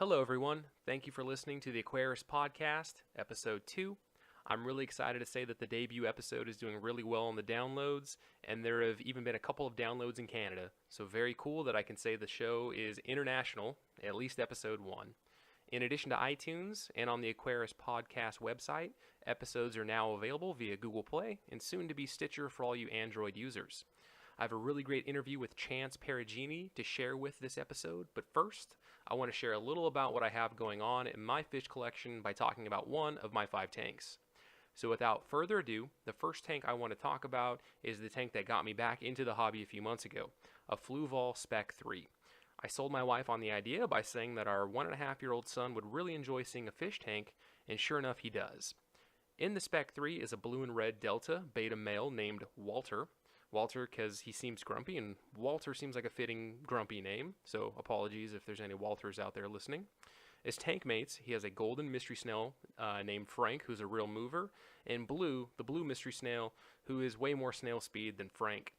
Hello, everyone. Thank you for listening to the Aquarius Podcast, Episode 2. I'm really excited to say that the debut episode is doing really well on the downloads, and there have even been a couple of downloads in Canada. So very cool that I can say the show is international, at least Episode 1. In addition to iTunes and on the Aquarius Podcast website, episodes are now available via Google Play and soon to be Stitcher for all you Android users. I have a really great interview with Chance Peragine to share with this episode, but first, I want to share a little about what I have going on in my fish collection by talking about one of my 5 tanks. So without further ado, the first tank I want to talk about is the tank that got me back into the hobby a few months ago, a Fluval Spec 3. I sold my wife on the idea by saying that our 1.5-year-old son would really enjoy seeing a fish tank, and sure enough he does. In the Spec 3 is a blue and red Delta beta male named Walter. Walter because he seems grumpy, and Walter seems like a fitting grumpy name, so apologies if there's any Walters out there listening. As tank mates, he has a golden mystery snail named Frank, who's a real mover, and Blue, the blue mystery snail, who is way more snail speed than Frank.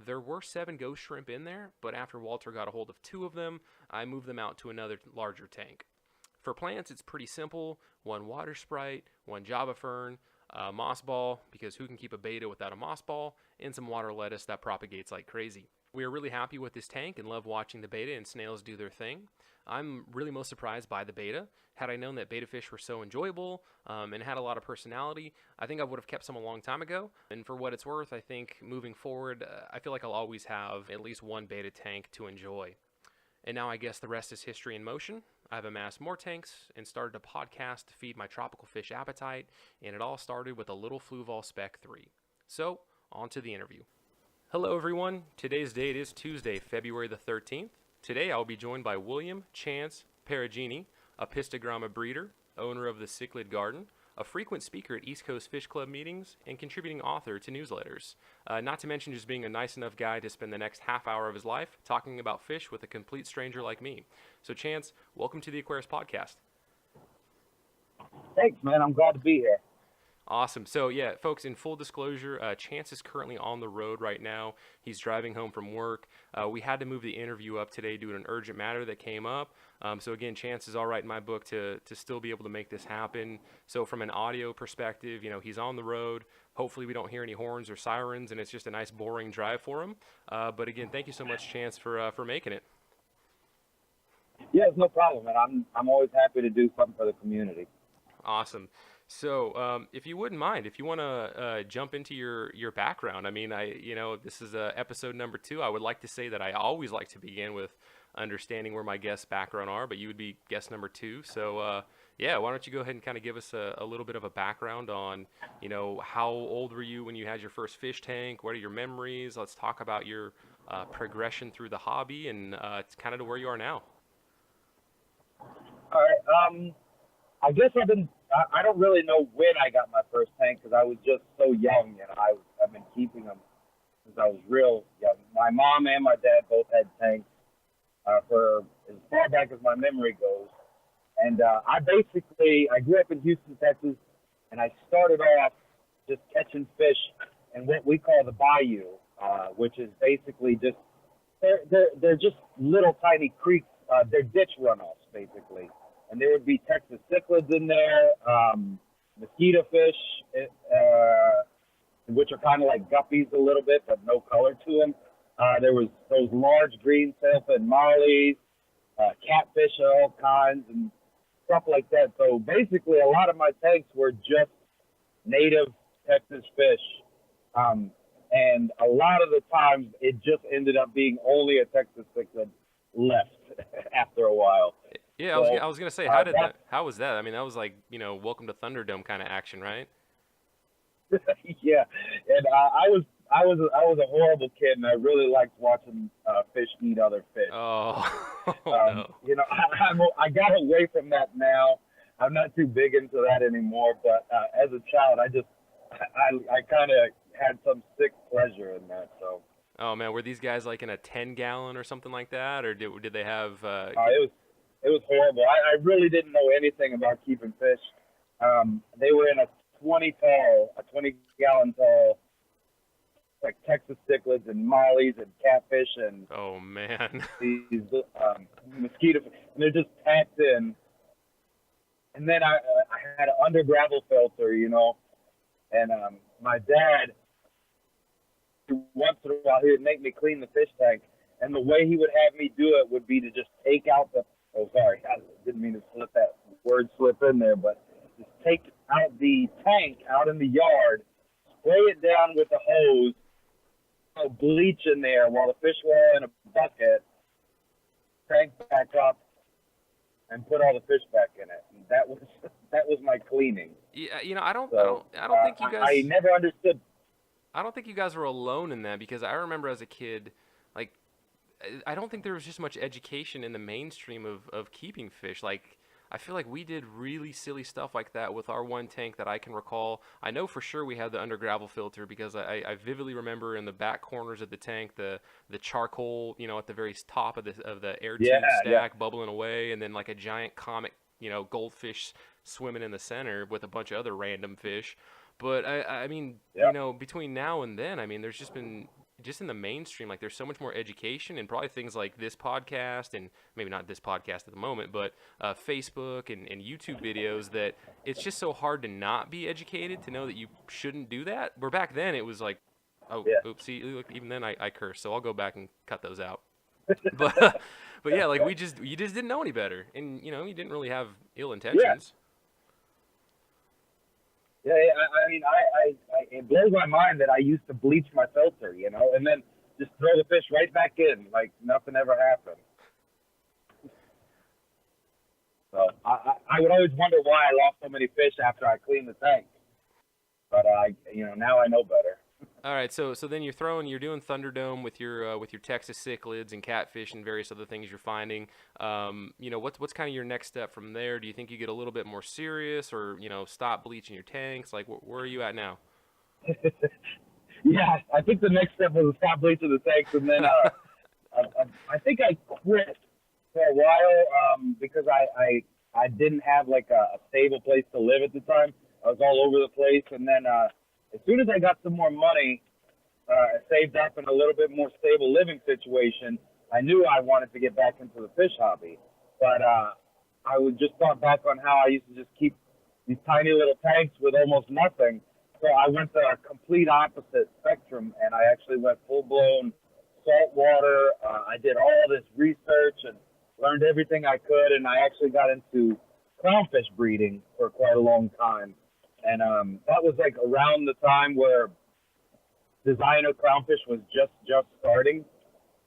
There were 7 ghost shrimp in there, but after Walter got a hold of 2 of them, I moved them out to another larger tank. For plants, it's pretty simple. 1 water sprite, 1 java fern, moss ball, because who can keep a beta without a moss ball, and some water lettuce that propagates like crazy. We are really happy with this tank and love watching the beta and snails do their thing. I'm really most surprised by the beta. Had I known that beta fish were so enjoyable and had a lot of personality, I think I would have kept some a long time ago. And for what it's worth, I think moving forward, I feel like I'll always have at least 1 beta tank to enjoy. And now I guess the rest is history in motion. I've amassed more tanks and started a podcast to feed my tropical fish appetite, and it all started with a little Fluval Spec 3. So, on to the interview. Hello everyone, today's date is Tuesday, February the 13th. Today I'll be joined by William Chance Peragine, Apisotgramma breeder, owner of the Cichlid Garden, a frequent speaker at East Coast Fish Club meetings, and contributing author to newsletters. Not to mention just being a nice enough guy to spend the next half hour of his life talking about fish with a complete stranger like me. So Chance, welcome to the Aquarius Podcast. Thanks, man. I'm glad to be here. Awesome. So yeah, folks, in full disclosure, Chance is currently on the road right now. He's driving home from work. We had to move the interview up today due to an urgent matter that came up. So again, Chance is all right in my book to still be able to make this happen. So from an audio perspective, he's on the road. Hopefully we don't hear any horns or sirens, and it's just a nice boring drive for him. But again, thank you so much, Chance, for making it. Yeah, it's no problem, man. I'm always happy to do something for the community. Awesome. So, if you wouldn't mind, if you want to jump into your background, I mean, this is episode number 2. I would like to say that I always like to begin with understanding where my guests' background are, but you would be guest number 2. So, yeah, why don't you go ahead and kind of give us a little bit of a background on, how old were you when you had your first fish tank? What are your memories? Let's talk about your progression through the hobby and kind of to where you are now. All right. I guess I don't really know when I got my first tank because I was just so young, and I've been keeping them since I was real young. My mom and my dad both had tanks for as far back as my memory goes. And I grew up in Houston, Texas, and I started off just catching fish in what we call the bayou, which is basically just, they're just little tiny creeks. They're ditch runoffs, basically. And there would be Texas cichlids in there, mosquito fish, which are kind of like guppies a little bit, but no color to them. There was those large green sailfin mollies, catfish of all kinds, and stuff like that. So basically, a lot of my tanks were just native Texas fish. And a lot of the times, it just ended up being only a Texas cichlid left after a while. Yeah, I was gonna say, how was that? I mean, that was like, Welcome to Thunderdome kind of action, right? Yeah, and I was a horrible kid, and I really liked watching fish eat other fish. Oh, no. I got away from that now. I'm not too big into that anymore. But as a child, I kind of had some sick pleasure in that. So. Oh man, were these guys like in a 10-gallon or something like that, or did they have? It was horrible. I really didn't know anything about keeping fish. They were in a 20-gallon tall like Texas cichlids and mollies and catfish and Oh man. these mosquito, and they're just packed in. And then I had an under gravel filter, you know, and my dad, once in a while, he would make me clean the fish tank, and the way he would have me do it would be to just take out the, oh sorry, I didn't mean to slip that word slip in there, but just take out the tank out in the yard, spray it down with the hose, throw bleach in there while the fish were in a bucket, tank back up, and put all the fish back in it. And that was my cleaning. Yeah, you know, I don't think you guys. I never understood. I don't think you guys were alone in that, because I remember as a kid, like, I don't think there was just much education in the mainstream of keeping fish. Like, I feel like we did really silly stuff like that with our one tank that I can recall. I know for sure we had the under gravel filter, because I vividly remember in the back corners of the tank, the charcoal, you know, at the very top of the air tube stack bubbling away, and then like a giant comic, you know, goldfish swimming in the center with a bunch of other random fish. But I mean, you know, between now and then, I mean, there's just been, just in the mainstream, like there's so much more education, and probably things like this podcast, and maybe not this podcast at the moment, but Facebook and YouTube videos, that it's just so hard to not be educated, to know that you shouldn't do that. Where back then it was like, oh, oopsie, look, even then I curse, so I'll go back and cut those out. But yeah, like you just didn't know any better, and you know, you didn't really have ill intentions. Yeah, I mean, it blows my mind that I used to bleach my filter, you know, and then just throw the fish right back in like nothing ever happened. So I would always wonder why I lost so many fish after I cleaned the tank. But you know, now I know better. All right, so then you're doing Thunderdome with your Texas cichlids and catfish and various other things you're finding. You know, what's kind of your next step from there? Do you think you get a little bit more serious, or you know, stop bleaching your tanks? Like, where are you at now? Yeah, I think the next step was to stop bleaching the tanks, and then I think I quit for a while because I didn't have like a stable place to live at the time. I was all over the place, and then as soon as I got some more money, saved up in a little bit more stable living situation, I knew I wanted to get back into the fish hobby. But I would just thought back on how I used to just keep these tiny little tanks with almost nothing. So I went the complete opposite spectrum, and I actually went full-blown saltwater. I did all this research and learned everything I could, and I actually got into clownfish breeding for quite a long time. And that was like around the time where designer clownfish was just starting.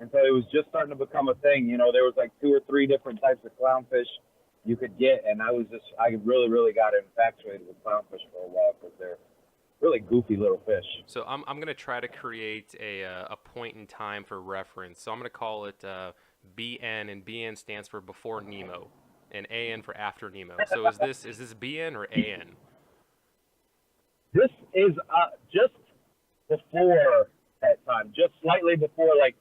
And so it was just starting to become a thing. You know, there was like 2 or 3 different types of clownfish you could get. And I really, really got infatuated with clownfish for a while, because they're really goofy little fish. So I'm going to try to create a point in time for reference. So I'm going to call it BN, and BN stands for before Nemo, and AN for after Nemo. So is this BN or AN? This is just before that time, just slightly before. Like,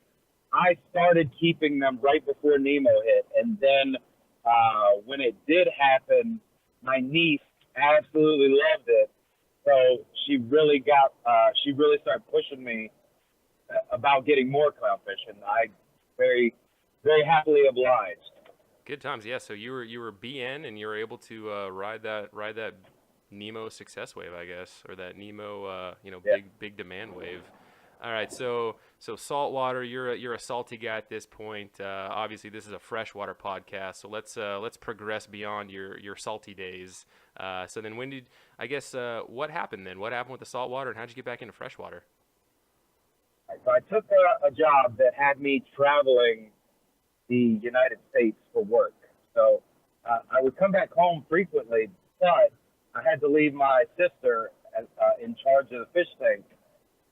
I started keeping them right before Nemo hit, and then when it did happen, my niece absolutely loved it. So she really started pushing me about getting more clownfish, and I very, very happily obliged. Good times, yeah. So you were BN, and you were able to ride that Nemo success wave, I guess, or that Nemo, big demand wave. All right, so saltwater, you're a salty guy at this point. Obviously, this is a freshwater podcast, so let's progress beyond your salty days. So then, what happened then? What happened with the saltwater, and how'd you get back into freshwater? So I took a job that had me traveling the United States for work. So I would come back home frequently, but I had to leave my sister in charge of the fish tank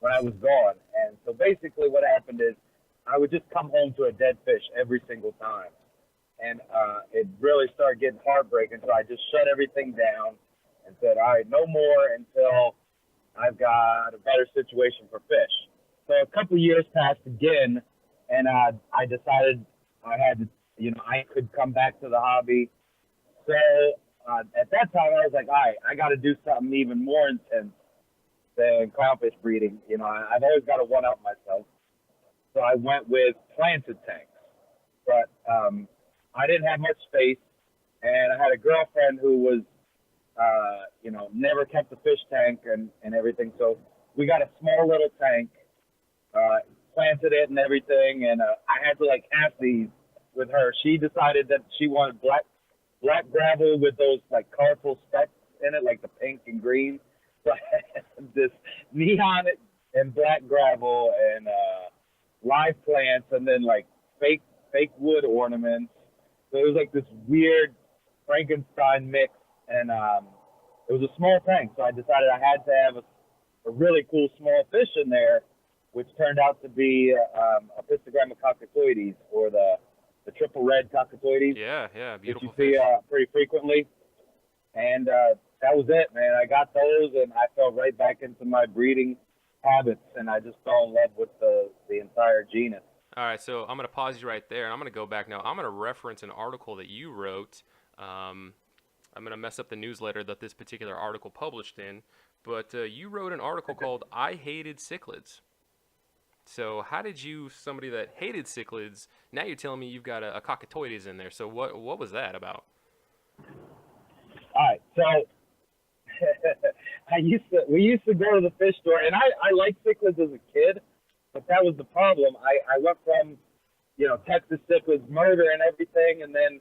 when I was gone. And so basically what happened is I would just come home to a dead fish every single time. And it really started getting heartbreaking. So I just shut everything down and said, all right, no more until I've got a better situation for fish. So a couple years passed again, and I decided I could come back to the hobby. So at that time, I was like, all right, I got to do something even more intense. than clownfish breeding. You know, I've always got to one up myself. So I went with planted tanks. But I didn't have much space, and I had a girlfriend who was, you know, never kept a fish tank and everything. So we got a small little tank, planted it and everything, and I had to like half these with her. She decided that she wanted black gravel with those like colorful specks in it, like the pink and green. So I had this neon and black gravel and live plants, and then like fake wood ornaments. So it was like this weird Frankenstein mix, and it was a small tank. So I decided I had to have a really cool small fish in there, which turned out to be Apisotgrammas cockatoides, or the triple red cockatoides. Yeah, beautiful that you fish. see pretty frequently. And that was it, man. I got those, and I fell right back into my breeding habits, and I just fell in love with the entire genus. All right, so I'm going to pause you right there, and I'm going to go back now. I'm going to reference an article that you wrote. I'm going to mess up the newsletter that this particular article published in, but you wrote an article called "I Hated Cichlids." So how did you, somebody that hated cichlids, now you're telling me you've got a cockatoides in there. So what was that about? All right, so we used to go to the fish store, and I liked cichlids as a kid, but that was the problem. I went from, you know, Texas cichlids murder and everything, and then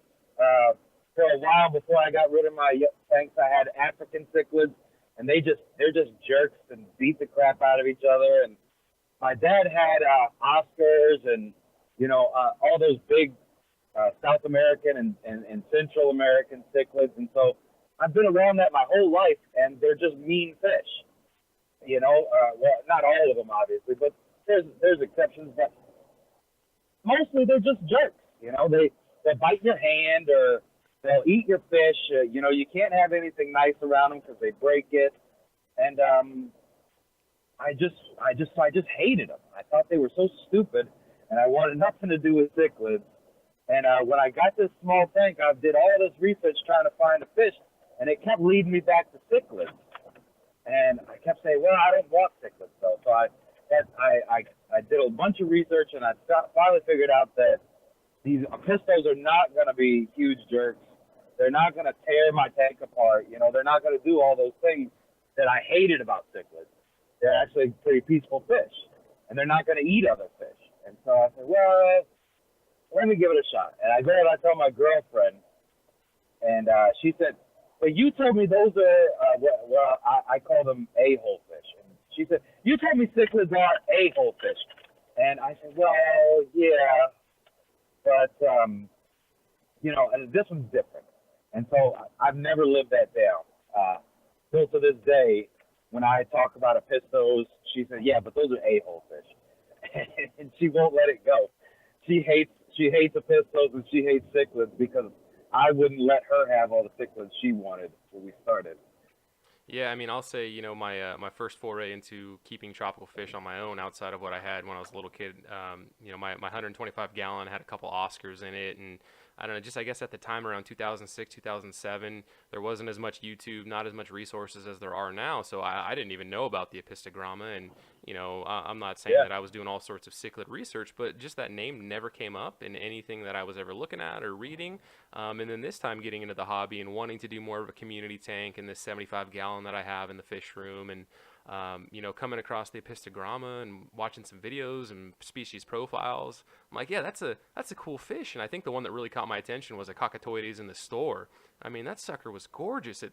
for a while before I got rid of my tanks, I had African cichlids, and they're just jerks and beat the crap out of each other. And my dad had Oscars and, you know, all those big South American and Central American cichlids, and so I've been around that my whole life, and they're just mean fish. You know, well, not all of them, obviously, but there's exceptions. But mostly they're just jerks. You know, they bite your hand, or they'll eat your fish. You know, you can't have anything nice around them because they break it. And I just hated them. I thought they were so stupid, and I wanted nothing to do with cichlids. And when I got this small tank, I did all this research trying to find a fish, and it kept leading me back to cichlids. And I kept saying, well, I don't want cichlids, though. So I did a bunch of research, and I finally figured out that these Apistos are not going to be huge jerks. They're not going to tear my tank apart. You know, they're not going to do all those things that I hated about cichlids. They're actually pretty peaceful fish, and they're not going to eat other fish. And so I said, well, let me give it a shot. And I go and I tell my girlfriend, and she said, but you told me those are, well, I call them a-hole fish. And she said, you told me cichlids are a-hole fish. And I said, well, yeah, but, you know, this one's different. And so I've never lived that down. Still to this day, when I talk about Apistos, she said, yeah, but those are a-hole fish. And she won't let it go. She hates Apistos, and she hates cichlids because I wouldn't let her have all the cichlids she wanted when we started. Yeah, I mean, I'll say, you know, my first foray into keeping tropical fish on my own, outside of what I had when I was a little kid, you know, my 125 gallon had a couple Oscars in it, and I don't know, just I guess at the time around 2006, 2007, there wasn't as much YouTube, not as much resources as there are now, so I didn't even know about the Apisotgramma, and, you know, I'm not saying that I was doing all sorts of cichlid research, but just that name never came up in anything that I was ever looking at or reading, and then this time getting into the hobby and wanting to do more of a community tank in this 75 gallon that I have in the fish room, and you know, coming across the Apisotgramma and watching some videos and species profiles, I'm like, yeah, that's a cool fish. And I think the one that really caught my attention was a cockatoides in the store. I mean, that sucker was gorgeous.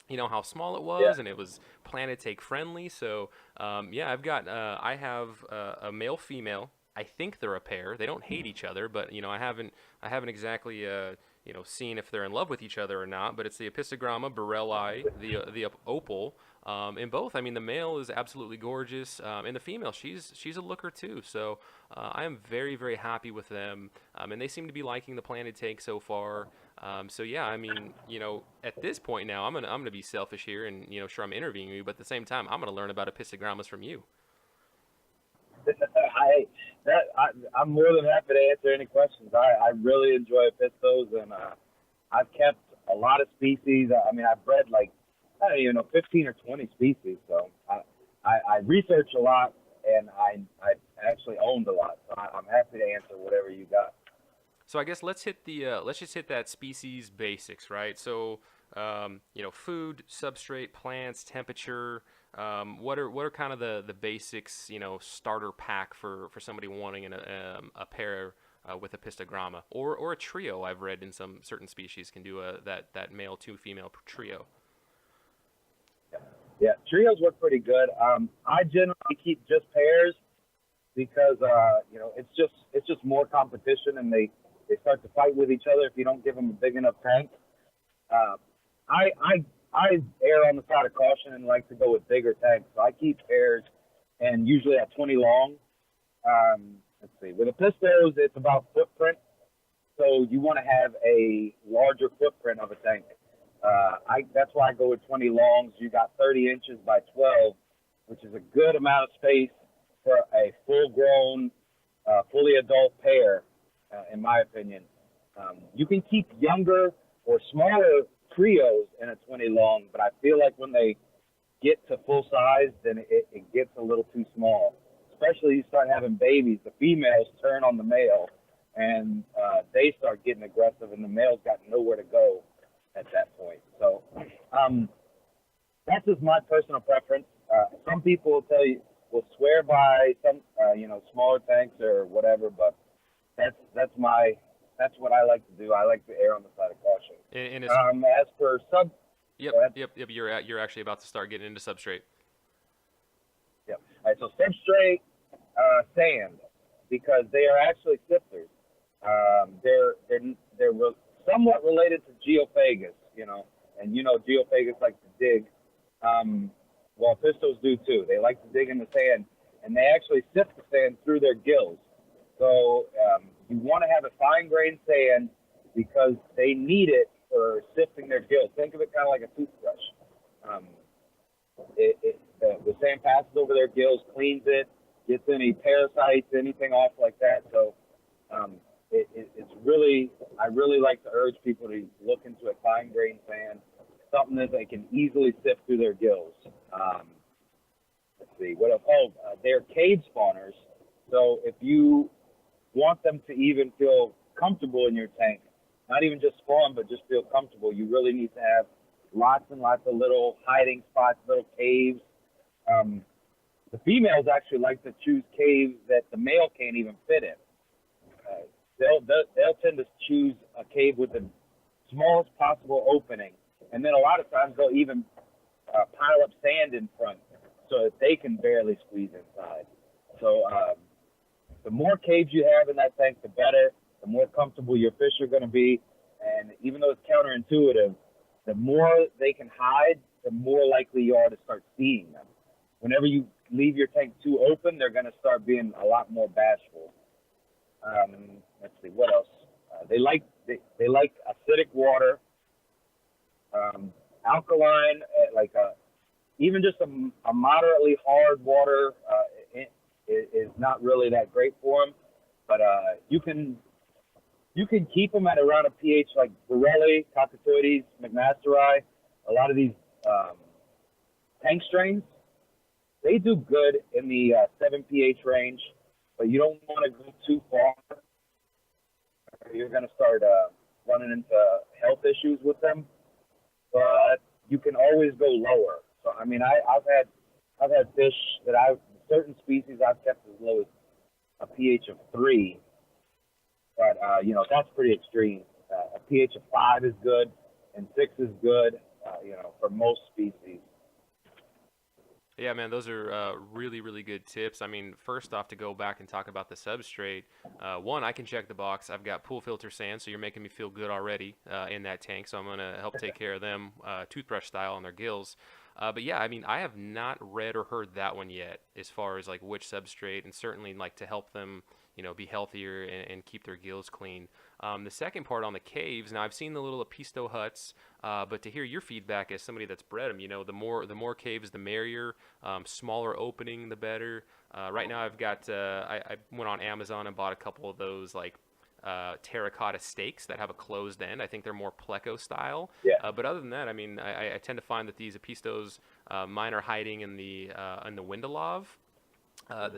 You know how small it was, and it was planet take friendly. So yeah, I have a male female. I think they're a pair. They don't hate each other, but you know, I haven't exactly you know, seen if they're in love with each other or not. But it's the Apisotgramma borelli, the opal. In both, I mean, the male is absolutely gorgeous, and the female, she's a looker too. So I am very, very happy with them, and they seem to be liking the planted tank so far. So yeah, I mean, you know, at this point now, I'm gonna be selfish here, and you know, sure, I'm interviewing you, but at the same time, I'm gonna learn about Apisotgrammas from you. I'm more than happy to answer any questions. I really enjoy Apistos, and I've kept a lot of species. I mean, I've bred like, I don't even know, 15 or 20 species. So I research a lot, and I actually owned a lot, so I'm happy to answer whatever you got. So I guess let's hit the let's just hit that species basics, right? So food, substrate, plants, temperature. What are kind of the basics, starter pack for somebody wanting a pair with a pistogramma or a trio? I've read in some certain species can do that male two female trio. Yeah, trios work pretty good. I generally keep just pairs because it's just more competition, and they start to fight with each other if you don't give them a big enough tank. Uh, I err on the side of caution and like to go with bigger tanks, so I keep pairs and usually at 20 long. Let's see, with Apistos, it's about footprint, so you want to have a larger footprint of a tank. That's why I go with 20 longs. You got 30 inches by 12, which is a good amount of space for a full-grown, fully adult pair, in my opinion. You can keep younger or smaller trios in a 20 long, but I feel like when they get to full size, then it gets a little too small. Especially you start having babies, the females turn on the male, and they start getting aggressive, and the male's got nowhere to go at that point. So that's just my personal preference. Some people will swear by some smaller tanks or whatever, but that's what I like to do. I like to err on the side of caution. And as for sub, yep. You're actually about to start getting into substrate. Yep. All right. So substrate, sand, because they are actually sifters. They're somewhat related to geophagus, and geophagus like to dig. Well, Apistos do too. They like to dig in the sand, and they actually sift the sand through their gills. So you want to have a fine-grained sand because they need it for sifting their gills. Think of it kind of like a toothbrush. The sand passes over their gills, cleans it, gets any parasites, anything off like that. So it's really, I really like to urge people to look into a fine-grained sand, something that they can easily sift through their gills. Let's see, what else? They're cave spawners. So if you want them to even feel comfortable in your tank, not even just spawn, but just feel comfortable, you really need to have lots and lots of little hiding spots, little caves. The females actually like to choose caves that the male can't even fit in. They'll tend to choose a cave with the smallest possible opening, and then a lot of times they'll even pile up sand in front so that they can barely squeeze inside. So the more caves you have in that tank, the better. The more comfortable your fish are going to be, and even though it's counterintuitive, the more they can hide, the more likely you are to start seeing them. Whenever you leave your tank too open, they're going to start being a lot more bashful. Let's see, what else? They like acidic water, alkaline, even just a moderately hard water is not really that great for them. But you can keep them at around a pH like Borelli, Cockatoides, McMasteri. A lot of these tank strains, they do good in the 7 pH range, but you don't want to go too far. You're going to start running into health issues with them. But you can always go lower. So I mean, I've had fish that certain species I've kept as low as a pH of 3. But that's pretty extreme. A pH of 5 is good, and 6 is good. For most species. Yeah, man, those are really, really good tips. I mean, first off, to go back and talk about the substrate, one, I can check the box. I've got pool filter sand, so you're making me feel good already in that tank, so I'm going to help take care of them toothbrush style on their gills. But yeah, I mean, I have not read or heard that one yet as far as like which substrate, and certainly like to help them, be healthier and keep their gills clean. The second part on the caves, now I've seen the little Apisto huts, but to hear your feedback as somebody that's bred them, the more caves, the merrier. Smaller opening, the better. Right now I've got, I went on Amazon and bought a couple of those like terracotta stakes that have a closed end. I think they're more pleco style. Yeah. But other than that, I mean, I tend to find that these Apistos, mine are hiding in the Windalov. I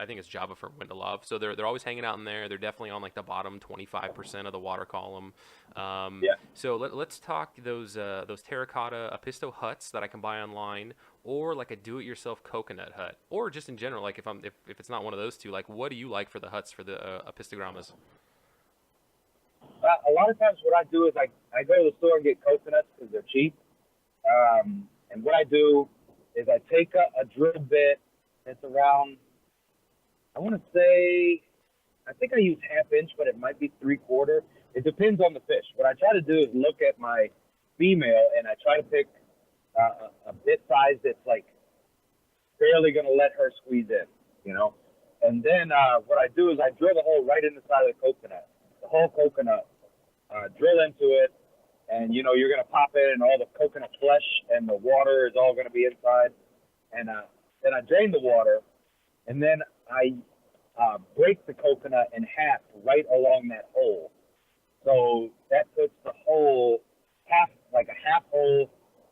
think it's Java for Windalov. So they're always hanging out in there. They're definitely on like the bottom 25% of the water column. Yeah. So let's talk those terracotta Apisto huts that I can buy online, or like a do-it-yourself coconut hut, or just in general. Like if it's not one of those two, like what do you like for the huts for the Apistogrammas? A lot of times what I do is I go to the store and get coconuts because they're cheap. And what I do is I take a drill bit. It's around, I want to say, I think I use 1/2 inch, but it might be 3/4. It depends on the fish. What I try to do is look at my female and I try to pick a bit size that's like barely going to let her squeeze in, you know. And then what I do is I drill the hole right in the side of the coconut, the whole coconut, drill into it, and you know you're going to pop it, and all the coconut flesh and the water is all going to be inside, and then I drain the water, and then I break the coconut in half right along that hole. So that puts the hole like a half hole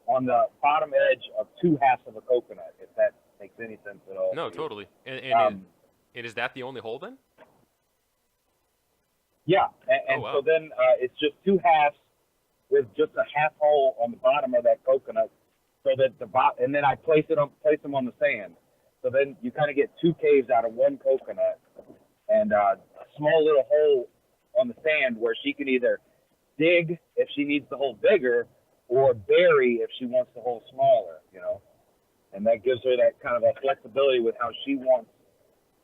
on the bottom edge of 2 halves of a coconut, if that makes any sense at all. No, totally. And is that the only hole then? Yeah, and oh, wow. So then it's just 2 halves with just a half hole on the bottom of that coconut, so that and then I place them on the sand. So then you kind of get 2 caves out of 1 coconut, and a small little hole on the sand where she can either dig if she needs the hole bigger, or bury if she wants the hole smaller, you know. And that gives her that kind of a flexibility with how she wants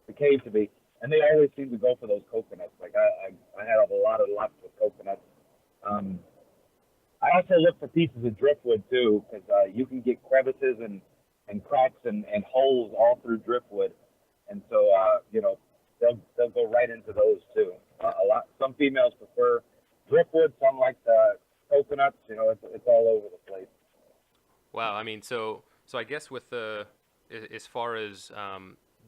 the cave to be. And they always seem to go for those coconuts. Like I had a lot of luck with coconuts. I also look for pieces of driftwood too, because you can get crevices and cracks and holes all through driftwood, and so you know they'll go right into those too. Some females prefer driftwood, some like the coconuts. You know, it's all over the place. Wow, I mean, so I guess with as far as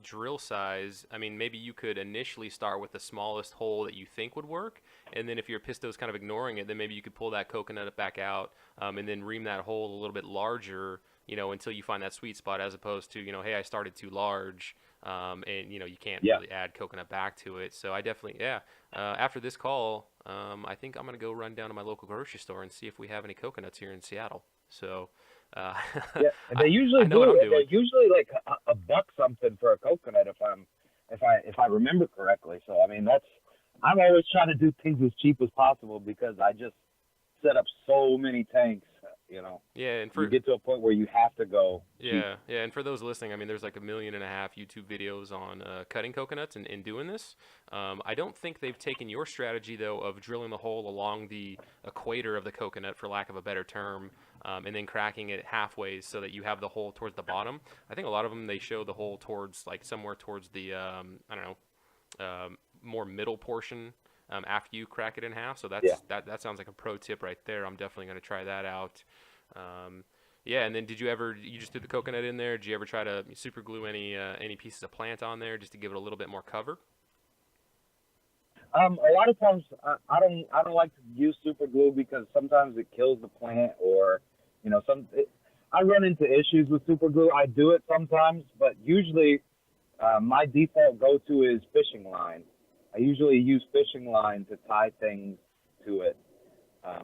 drill size, I mean, maybe you could initially start with the smallest hole that you think would work, and then if your Apisto's kind of ignoring it, then maybe you could pull that coconut back out, and then ream that hole a little bit larger, you know, until you find that sweet spot, as opposed to, you know, hey, I started too large, and, you know, you can't really add coconut back to it. So I definitely, after this call, I think I'm going to go run down to my local grocery store and see if we have any coconuts here in Seattle. So yeah, and they usually They're usually like a buck something for a coconut if I remember correctly. So I mean I'm always trying to do things as cheap as possible because I just set up so many tanks, you know. Yeah, and you get to a point where you have to go. Yeah, and for those listening, I mean, there's like 1.5 million YouTube videos on cutting coconuts and doing this. I don't think they've taken your strategy though of drilling the hole along the equator of the coconut, for lack of a better term, and then cracking it halfway so that you have the hole towards the bottom. I think a lot of them, they show the hole towards like somewhere towards the more middle portion. After you crack it in half. So that sounds like a pro tip right there. I'm definitely going to try that out. And then you just threw the coconut in there? Did you ever try to super glue any pieces of plant on there just to give it a little bit more cover? A lot of times I don't like to use super glue because sometimes it kills the plant, or you know, I run into issues with super glue. I do it sometimes, but usually my default go-to is fishing line. I usually use fishing line to tie things to it. I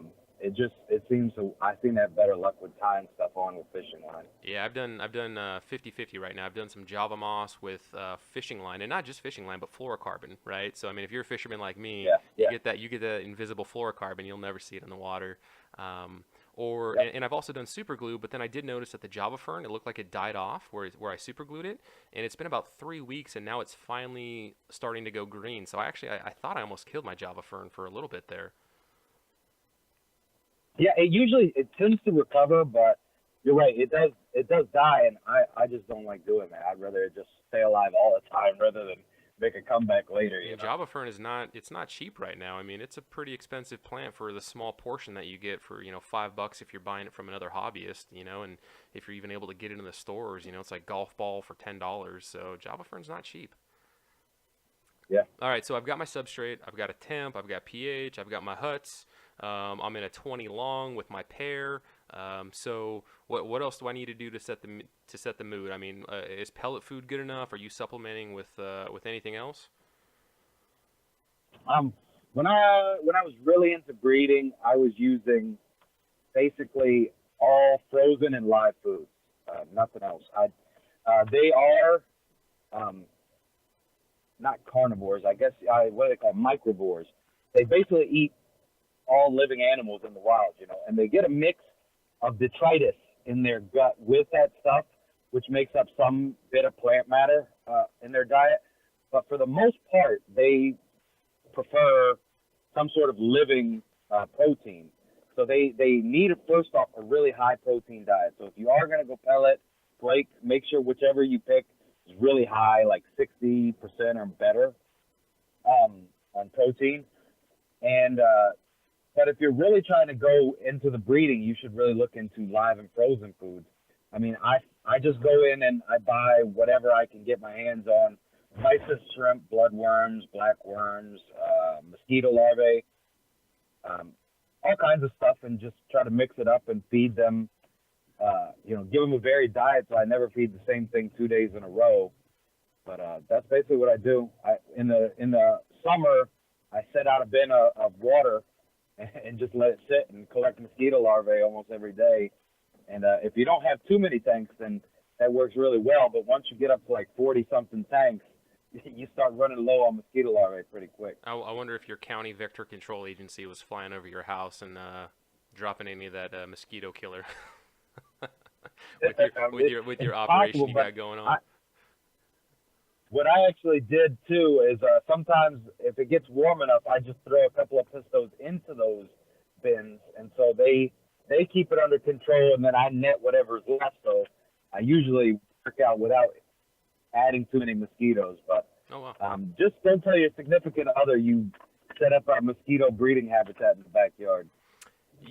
seem to have better luck with tying stuff on with fishing line. Yeah, I've done 50-50 right now. I've done some Java moss with fishing line, and not just fishing line, but fluorocarbon, right? So I mean, if you're a fisherman like me, you get that invisible fluorocarbon. You'll never see it in the water. And I've also done super glue, but then I did notice that the Java fern, it looked like it died off where I super glued it, and it's been about 3 weeks, and now it's finally starting to go green. So I thought I almost killed my Java fern for a little bit there. Yeah, it tends to recover, but you're right, it does die, and I just don't like doing that. I'd rather it just stay alive all the time rather than make a comeback later. You know? Java fern is not cheap right now. I mean, it's a pretty expensive plant for the small portion that you get for, you know, $5 if you're buying it from another hobbyist, you know, and if you're even able to get it in the stores, you know, it's like golf ball for $10. So Java fern's not cheap. Yeah. All right, so I've got my substrate, I've got a temp, I've got pH, I've got my huts. I'm in a 20 long with my pair. So what else do I need to do to set the mood? I mean, is pellet food good enough? Are you supplementing with anything else? When I was really into breeding, I was using basically all frozen and live foods, nothing else. They are um, not carnivores, I guess. What do they call microvores? They basically eat all living animals in the wild, and they get a mix of detritus in their gut with that stuff, which makes up some bit of plant matter in their diet. But for the most part, they prefer some sort of living protein. So they need, first off, a really high protein diet. So if you are going to go pellet, flake, make sure whichever you pick is really high, like 60% or better on protein. And but if you're really trying to go into the breeding, you should really look into live and frozen foods. I mean, I just go in and I buy whatever I can get my hands on: mysis shrimp, bloodworms, blackworms, mosquito larvae, all kinds of stuff, and just try to mix it up and feed them. Give them a varied diet, so I never feed the same thing 2 days in a row. But that's basically what I do. In the summer, I set out a bin of water and just let it sit and collect mosquito larvae almost every day. And if you don't have too many tanks, then that works really well. But once you get up to like 40-something tanks, you start running low on mosquito larvae pretty quick. I wonder if your county vector control agency was flying over your house and dropping any of that mosquito killer with your operation possible, you got going on. What I actually did too is sometimes if it gets warm enough, I just throw a couple of Apistos into those bins, and so they keep it under control, and then I net whatever's left. So I usually work out without adding too many mosquitoes. But oh, wow. Just don't tell your significant other you set up a mosquito breeding habitat in the backyard.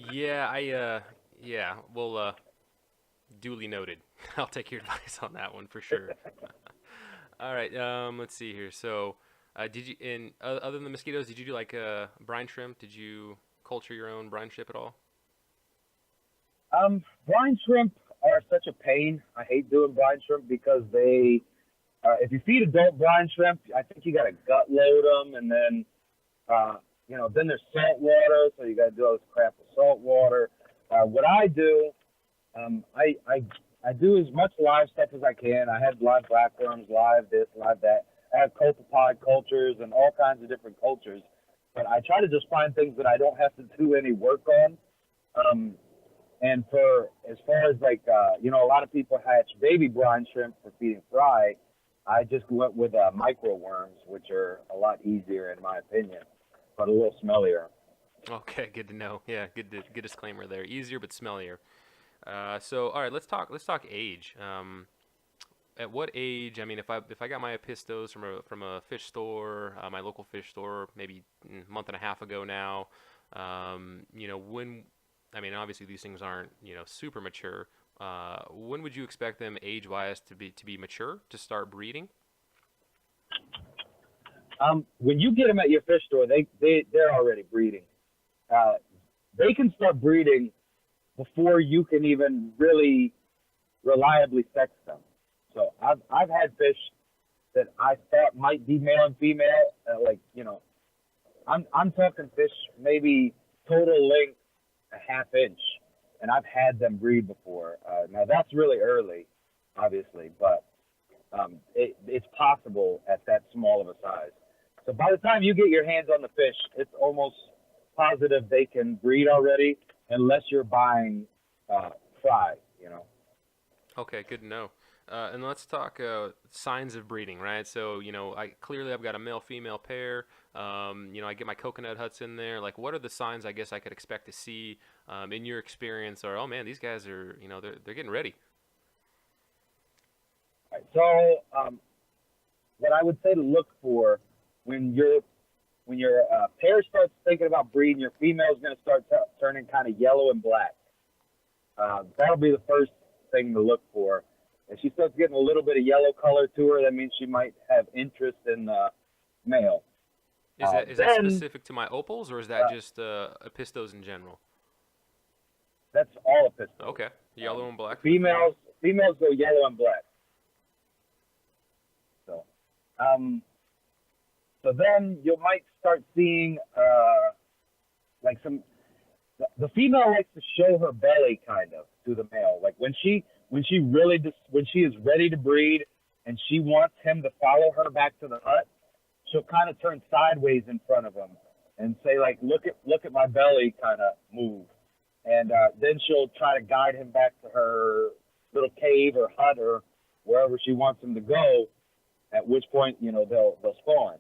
Yeah, well, duly noted. I'll take your advice on that one for sure. All right, let's see here. So, did you, other than the mosquitoes, did you do like brine shrimp? Did you culture your own brine shrimp at all? Brine shrimp are such a pain. I hate doing brine shrimp because if you feed adult brine shrimp, I think you got to gut load them, and then, then there's salt water, so you got to do all this crap with salt water. What I do, I do as much live stuff as I can. I have live blackworms, live this, live that. I have copepod cultures and all kinds of different cultures, but I try to just find things that I don't have to do any work on. And as far as a lot of people hatch baby brine shrimp for feeding fry. I just went with micro worms, which are a lot easier in my opinion, but a little smellier. Okay, good to know. Yeah, good disclaimer there. Easier but smellier. So all right, let's talk age. At what age? I mean, if I got my Apistos from a fish store, my local fish store, maybe a month and a half ago now, when, I mean, obviously these things aren't super mature. When would you expect them age-wise to be mature to start breeding? When you get them at your fish store, they're already breeding. They can start breeding before you can even really reliably sex them. So I've had fish that I thought might be male and female, I'm talking fish maybe total length a half inch, and I've had them breed before. Now that's really early, obviously, but it's possible at that small of a size. So by the time you get your hands on the fish, it's almost positive they can breed already, unless you're buying fry. Okay, good to know. And let's talk signs of breeding, right? So, I've got a male-female pair. I get my coconut huts in there. Like, what are the signs I guess I could expect to see in your experience? Or, oh man, these guys are, they're getting ready. All right, so, what I would say to look for when your pair starts thinking about breeding, your female is going to start turning kind of yellow and black. That'll be the first thing to look for. If she starts getting a little bit of yellow color to her, that means she might have interest in male. Is that specific to my opals, or is that just Apistos in general? That's all Apistos. Okay, yellow and black. Females go yellow and black. So, so then you might start seeing like the female likes to show her belly kind of to the male. Like when she is ready to breed and she wants him to follow her back to the hut, she'll kind of turn sideways in front of him and say like, look at my belly, kind of move. And then she'll try to guide him back to her little cave or hut or wherever she wants him to go, at which point, they'll spawn.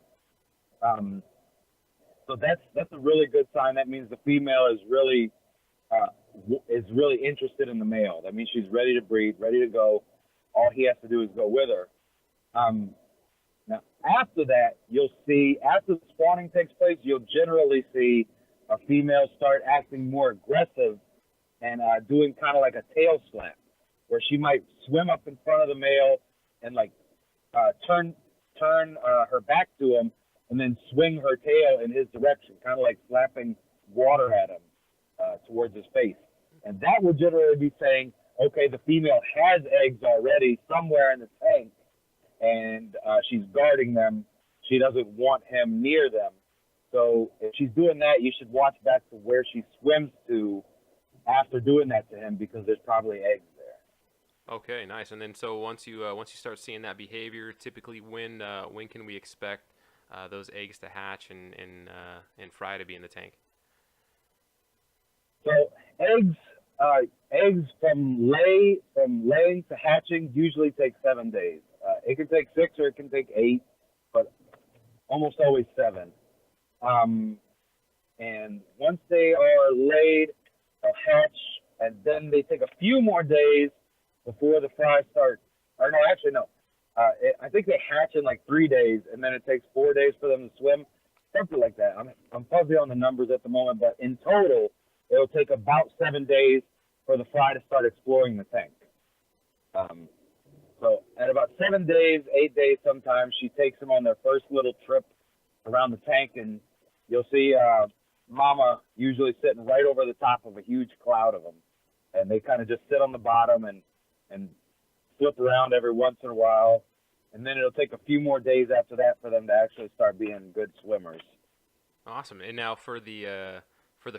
So that's a really good sign. That means the female is really interested in the male. That means she's ready to breed, ready to go. All he has to do is go with her. Now, after that, you'll see, after the spawning takes place, you'll generally see a female start acting more aggressive and doing kind of like a tail slap, where she might swim up in front of the male and like turn her back to him and then swing her tail in his direction, kind of like slapping water at him towards his face. And that would generally be saying, okay, the female has eggs already somewhere in the tank, and she's guarding them. She doesn't want him near them. So if she's doing that, you should watch back to where she swims to after doing that to him, because there's probably eggs there. Okay, nice. And then so once you start seeing that behavior, typically when can we expect those eggs to hatch and fry to be in the tank? So eggs from laying to hatching usually take 7 days. It can take 6 or it can take 8, but almost always 7. And once they are laid, they'll hatch, and then they take a few more days before the fry starts. Or no, actually no. I think they hatch in like 3 days, and then it takes 4 days for them to swim, something like that. I'm fuzzy on the numbers at the moment, but in total, it'll take about 7 days for the fry to start exploring the tank. So at about 7 days, 8 days sometimes, she takes them on their first little trip around the tank, and you'll see mama usually sitting right over the top of a huge cloud of them. And they kind of just sit on the bottom and flip around every once in a while. And then it'll take a few more days after that for them to actually start being good swimmers. Awesome. And now for the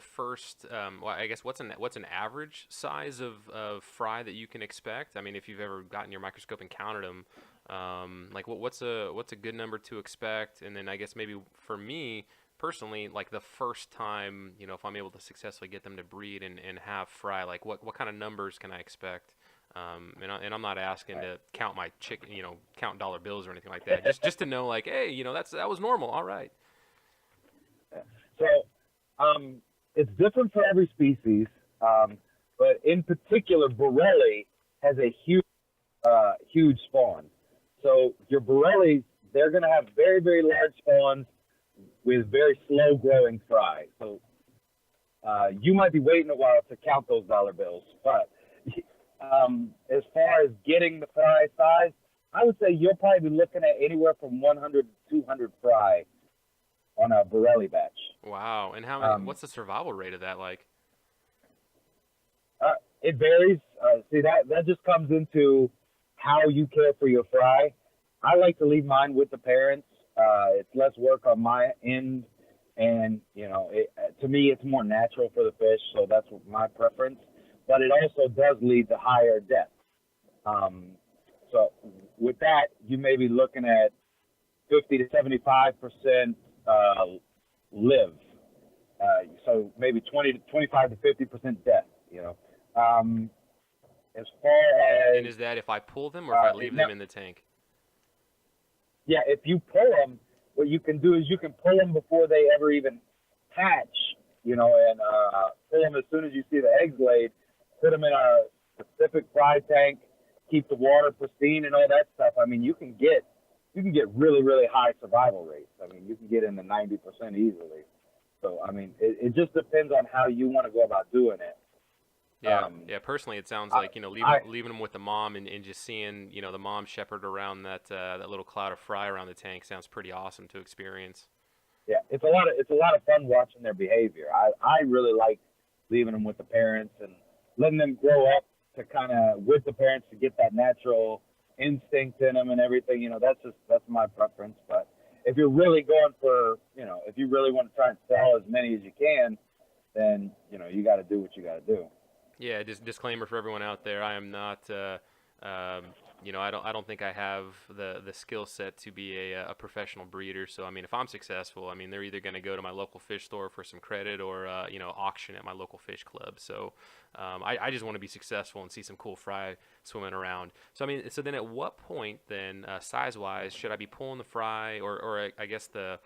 first, well, I guess what's an average size of fry that you can expect? I mean, if you've ever gotten your microscope and counted them, like what's a good number to expect? And then I guess maybe for me personally, like the first time, if I'm able to successfully get them to breed and have fry, like what kind of numbers can I expect? And I'm not asking to count my chicken, count dollar bills or anything like that. Just to know, like, hey, that was normal. All right. So, it's different for every species, but in particular, Borelli has a huge spawn. So your Borellis, they're going to have very, very large spawns with very slow growing fry. So you might be waiting a while to count those dollar bills, but as far as getting the fry size, I would say you'll probably be looking at anywhere from 100 to 200 fry on a Borelli batch. Wow. And how many, what's the survival rate of that like? It varies. See, that just comes into how you care for your fry. I like to leave mine with the parents. It's less work on my end, and to me, it's more natural for the fish, so that's my preference. But it also does lead to higher depth. So with that, you may be looking at 50 to 75% live. So maybe 25 to 50% death. As far as, and is that if I pull them or if I leave them in the tank? Yeah, if you pull them, what you can do is you can pull them before they ever even hatch, and pull them as soon as you see the eggs laid, put them in a specific fry tank, keep the water pristine and all that stuff. I mean, you can get really, really high survival rates. I mean, you can get in the 90% easily. So, I mean, it just depends on how you want to go about doing it. Yeah, Yeah, Um, yeah. Personally, it sounds I, like I leaving them with the mom and just seeing the mom shepherd around that little cloud of fry around the tank sounds pretty awesome to experience. yeah, it's a lot of fun watching their behavior. I really like leaving them with the parents and letting them grow up to kind of with the parents to get that natural instinct in them and everything. That's my preference. But if you're really going for, if you really want to try and sell as many as you can, then you got to do what you got to do. Yeah, disclaimer for everyone out there. I am not, I don't think I have the skill set to be a professional breeder. So, I mean, if I'm successful, I mean, they're either going to go to my local fish store for some credit or, auction at my local fish club. So, I just want to be successful and see some cool fry swimming around. So, I mean, so then at what point then, size-wise, should I be pulling the fry or I guess the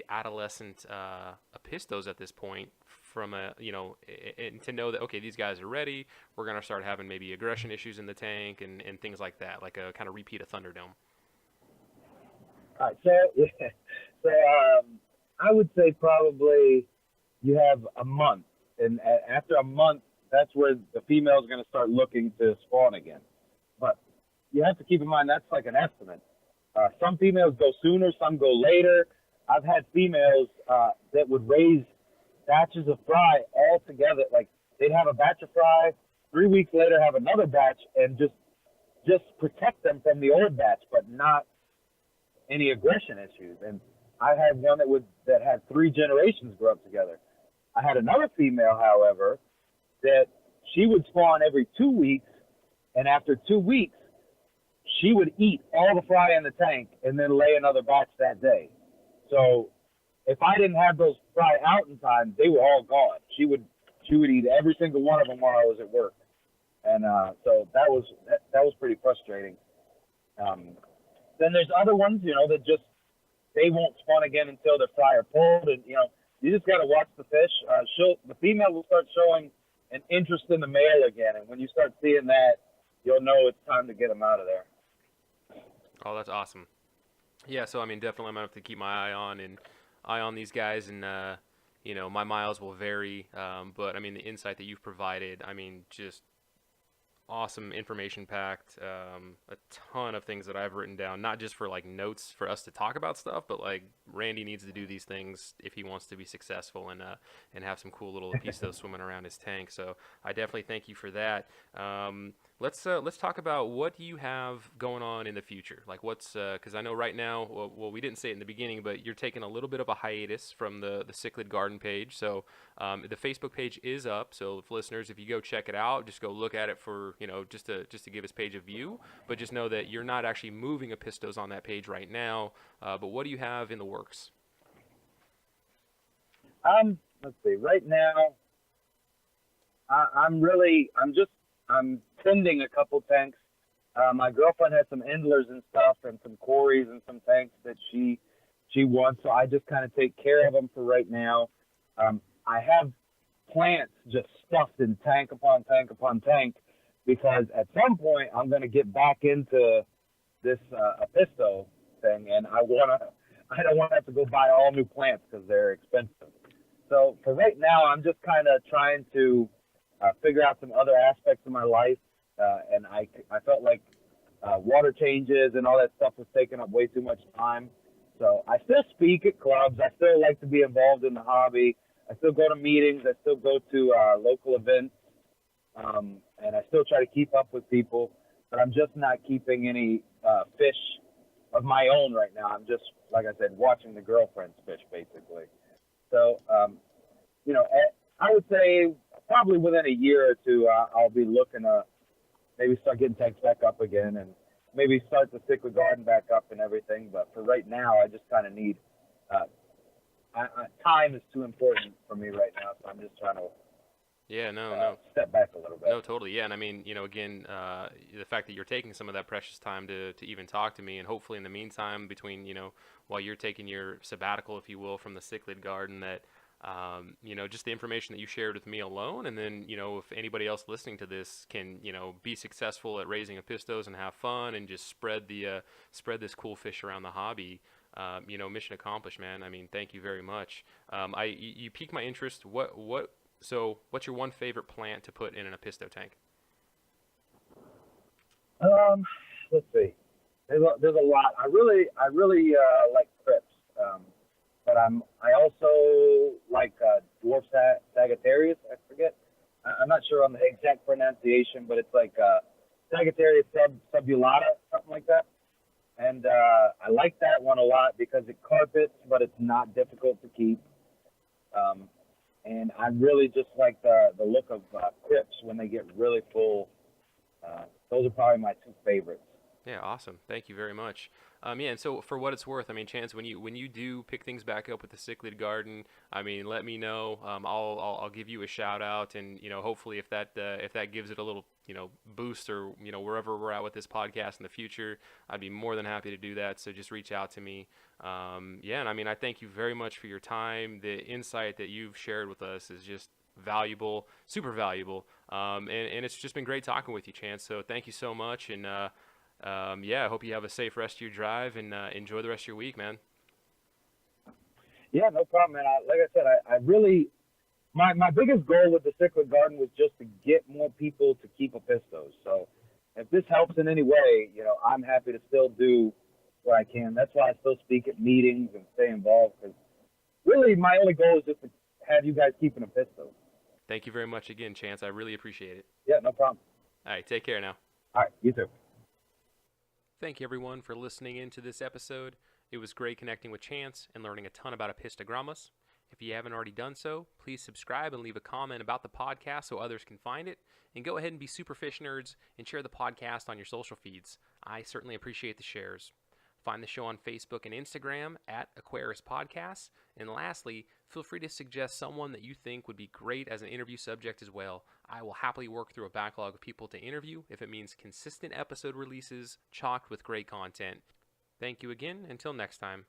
adolescent Apistos at this point from and to know that, okay, these guys are ready. We're going to start having maybe aggression issues in the tank and things like that, like a kind of repeat of Thunderdome. All right, so yeah, so I would say probably you have a month, and after a month, that's where the female is going to start looking to spawn again. But you have to keep in mind that's like an estimate. Some females go sooner, some go later. I've had females that would raise batches of fry all together. Like they'd have a batch of fry, 3 weeks later have another batch, and just protect them from the old batch, but not any aggression issues. And I had one that had 3 generations grow up together. I had another female, however, that she would spawn every 2 weeks, and after 2 weeks, she would eat all the fry in the tank and then lay another batch that day. So if I didn't have those fry out in time, they were all gone. She would eat every single one of them while I was at work, and so that was pretty frustrating. Then there's other ones, that just they won't spawn again until the fry are pulled, and you just got to watch the fish. The female will start showing an interest in the male again, and when you start seeing that, you'll know it's time to get them out of there. Oh, that's awesome. Yeah, so I mean, definitely I'm gonna have to keep my eye on these guys, and my miles will vary, but I mean, the insight that you've provided, I mean, just awesome information packed, a ton of things that I've written down, not just for like notes for us to talk about stuff, but like Randy needs to do these things if he wants to be successful and have some cool little Apistos swimming around his tank. So I definitely thank you for that. Let's talk about what do you have going on in the future. Like what's because I know right now, well, we didn't say it in the beginning, but you're taking a little bit of a hiatus from the cichlid garden page. So the Facebook page is up. So if listeners, if you go check it out, just go look at it for just to give his page a view. But just know that you're not actually moving Apistos on that page right now. But what do you have in the works? Let's see. Right now, I'm tending a couple tanks. My girlfriend has some endlers and stuff, and some cories and some tanks that she wants. So I just kind of take care of them for right now. I have plants just stuffed in tank upon tank upon tank, because at some point I'm going to get back into this Apisto thing, and I don't want to have to go buy all new plants because they're expensive. So for right now, I'm just kind of trying to figure out some other aspects of my life, and I felt like water changes and all that stuff was taking up way too much time. So I still speak at clubs. I still like to be involved in the hobby. I still go to meetings. I still go to local events, and I still try to keep up with people. But I'm just not keeping any fish of my own right now. I'm just, like I said, watching the girlfriend's fish, basically. So, I would say probably within a year or two, I'll be looking to maybe start getting tanks back up again and maybe start the cichlid garden back up and everything. But for right now, I just kind of need time is too important for me right now, so I'm just trying to step back a little bit. No, totally, yeah. And I mean, again, the fact that you're taking some of that precious time to even talk to me, and hopefully in the meantime, between while you're taking your sabbatical, if you will, from the cichlid garden, that just the information that you shared with me alone, and then if anybody else listening to this can be successful at raising Apistos and have fun and just spread this cool fish around the hobby. Mission accomplished, man. I mean, thank you very much. You piqued my interest. What So what's your one favorite plant to put in an Apisto tank? Um, let's see. There's a lot. I really like crips. But I also like dwarf Sagittarius. I forget. I'm not sure on the exact pronunciation, but it's like Sagittarius subulata, something like that. And I like that one a lot because it carpets, but it's not difficult to keep. Um, and I really just like the look of crips when they get really full. Those are probably my two favorites. Yeah, awesome. Thank you very much. Yeah, and so for what it's worth, I mean, Chance, when you do pick things back up with the cichlid garden, I mean, let me know. I'll give you a shout out, and hopefully if that gives it a little boost, or wherever we're at with this podcast in the future, I'd be more than happy to do that. So just reach out to me. Yeah, and I mean, I thank you very much for your time. The insight that you've shared with us is just valuable, super valuable. And it's just been great talking with you, Chance. So thank you so much, and yeah, I hope you have a safe rest of your drive, and enjoy the rest of your week, man. Yeah, no problem, man. Like I said, I really my biggest goal with the cichlid garden was just to get more people to keep Apistos. So if this helps in any way, I'm happy to still do what I can. That's why I still speak at meetings and stay involved. Because really, my only goal is just to have you guys keep an Apistos. Thank you very much again, Chance. I really appreciate it. Yeah, no problem. All right, take care now. All right, you too. Thank you, everyone, for listening in to this episode. It was great connecting with Chance and learning a ton about Apisotgrammas. If you haven't already done so, please subscribe and leave a comment about the podcast so others can find it. And go ahead and be super fish nerds and share the podcast on your social feeds. I certainly appreciate the shares. Find the show on Facebook and Instagram at Aquarius Podcasts. And lastly, feel free to suggest someone that you think would be great as an interview subject as well. I will happily work through a backlog of people to interview if it means consistent episode releases chocked with great content. Thank you again. Until next time.